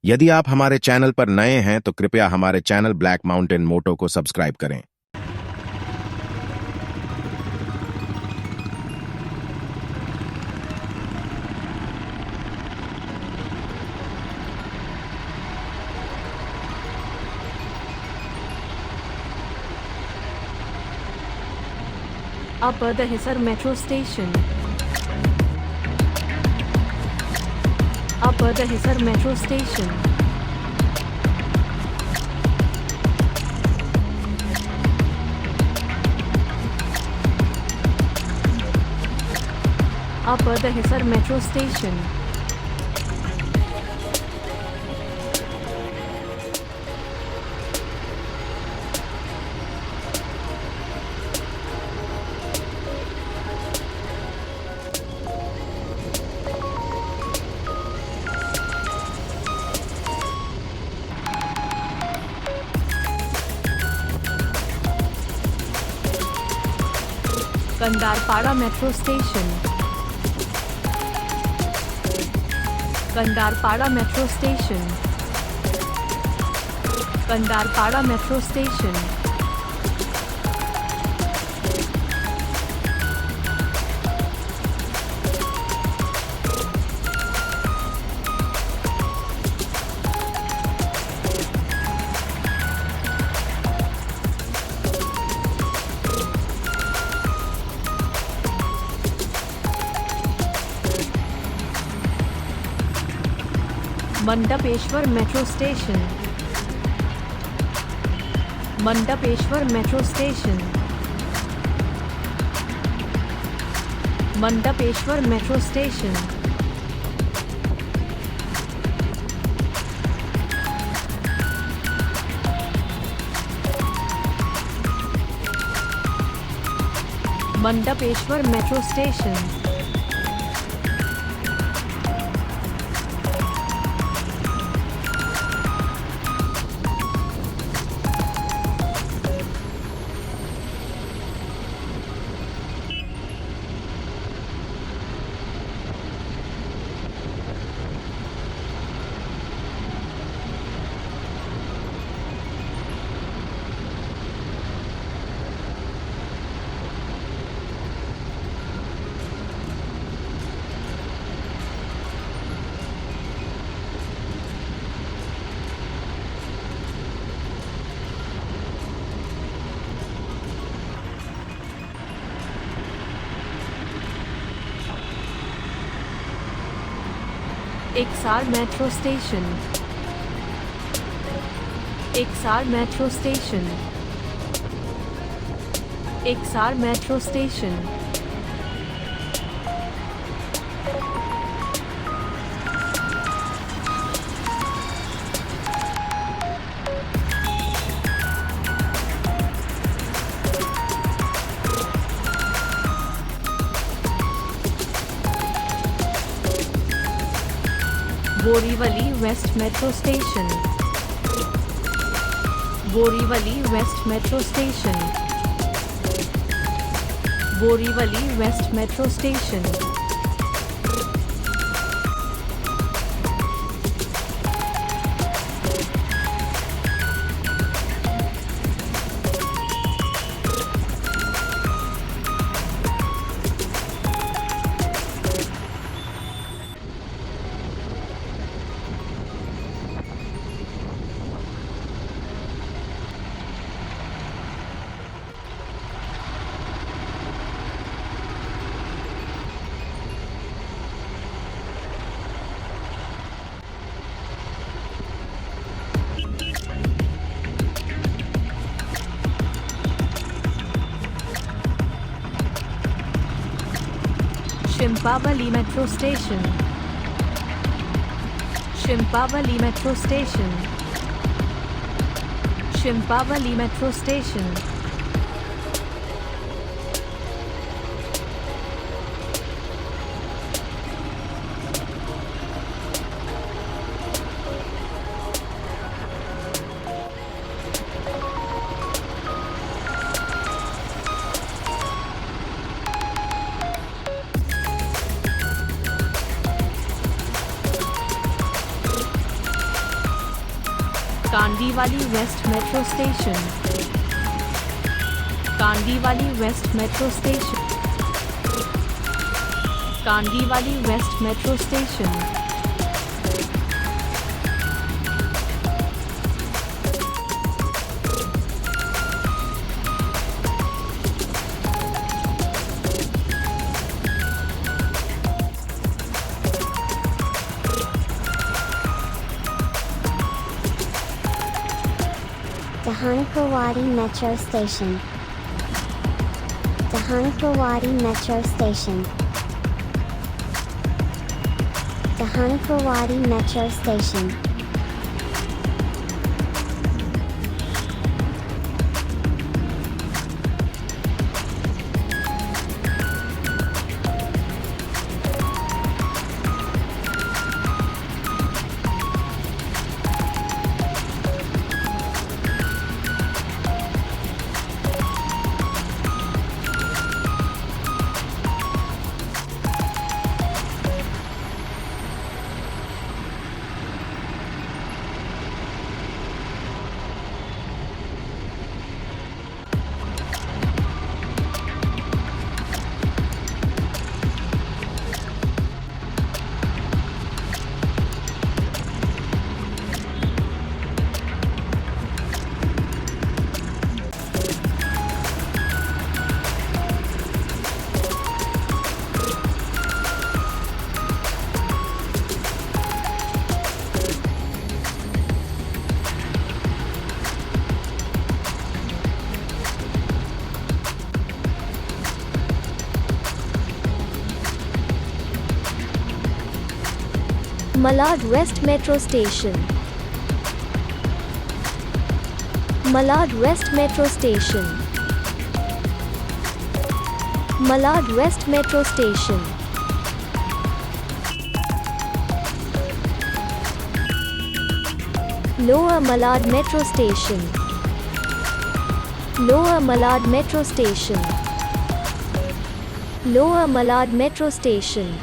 यदि आप हमारे चैनल पर नए हैं तो कृपया हमारे चैनल ब्लैक माउंटेन मोटो को सब्सक्राइब करें। Upper Dahisar Metro Station. Upper Dahisar Metro Station. Upper Dahisar Metro Station. Kandarpada Metro Station. Kandarpada Metro Station. Kandarpada Metro Station. Mandapeshwar Metro Station. Mandapeshwar Metro Station. Mandapeshwar Metro Station. Mandapeshwar Metro Station. Dahisar Metro Station. Dahisar Metro Station. Dahisar Metro Station. Borivali West Metro Station. Borivali West Metro Station. Borivali West Metro Station. Shimpavali Metro Station. Shimpavali Metro Station. Shimpavali Metro Station. Kandivali west metro station, Kandivali west metro station, Kandivali west metro station, Dahisar-Andheri Metro Station. Dahisar-Andheri Metro Station. Dahisar-Andheri Metro Station. Malad West Metro Station. Malad West Metro Station. Malad West Metro Station. Lower Malad Metro Station. Lower Malad Metro Station. Lower Malad Metro Station.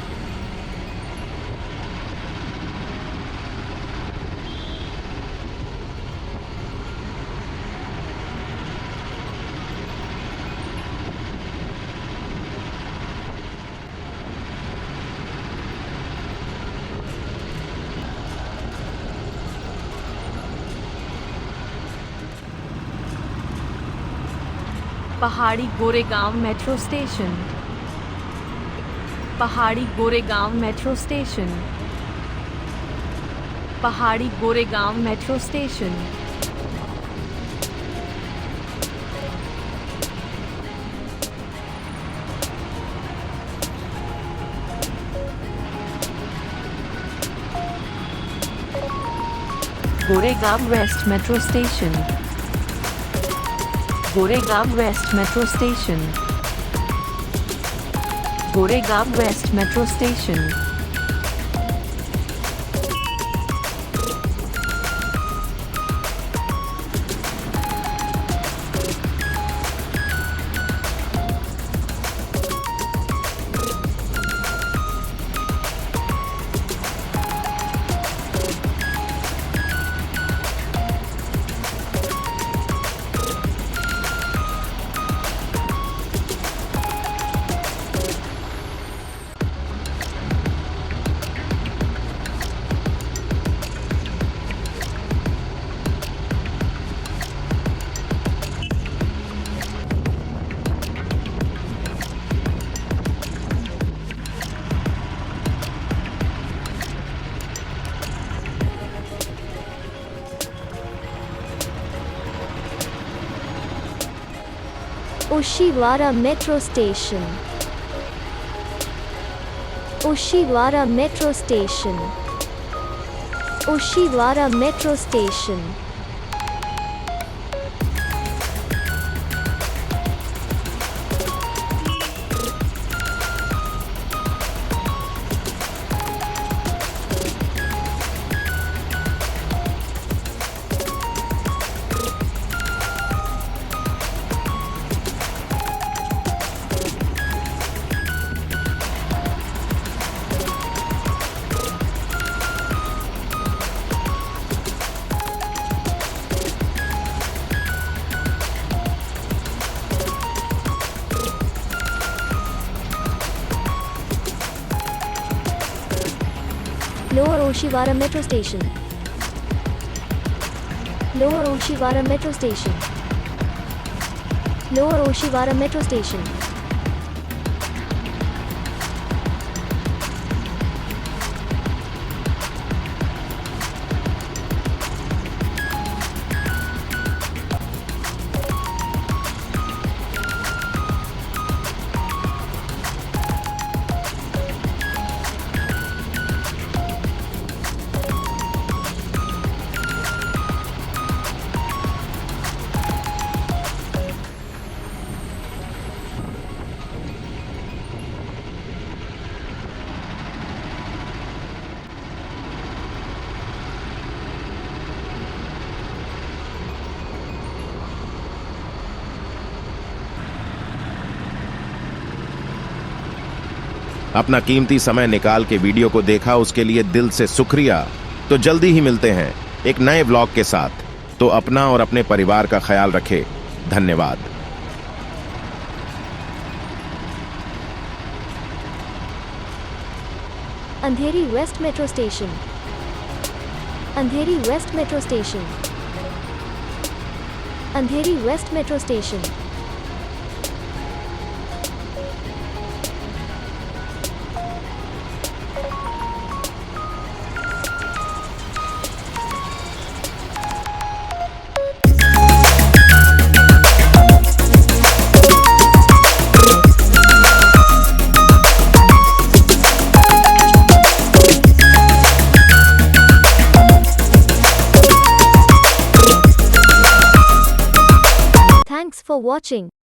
पहाड़ी Goregaon metro station, पहाड़ी Goregaon metro station, पहाड़ी Goregaon metro station, Goregaon waste metro station, Goregaon waste metro station, Goregaon waste metro station, Oshiwara Metro Station. Oshiwara Metro Station. Oshiwara Metro Station. Oshiwara Metro Station. Lower Oshiwara Metro Station. Lower Oshiwara Metro Station. अपना कीमती समय निकाल के video को देखा उसके लिए दिल से शुक्रिया। तो जल्दी ही मिलते हैं एक नए व्लॉग के साथ। तो अपना और अपने परिवार का ख्याल रखें। धन्यवाद। Andheri West Metro Station. Andheri West Metro Station. Andheri West Metro Station. Thanks for watching.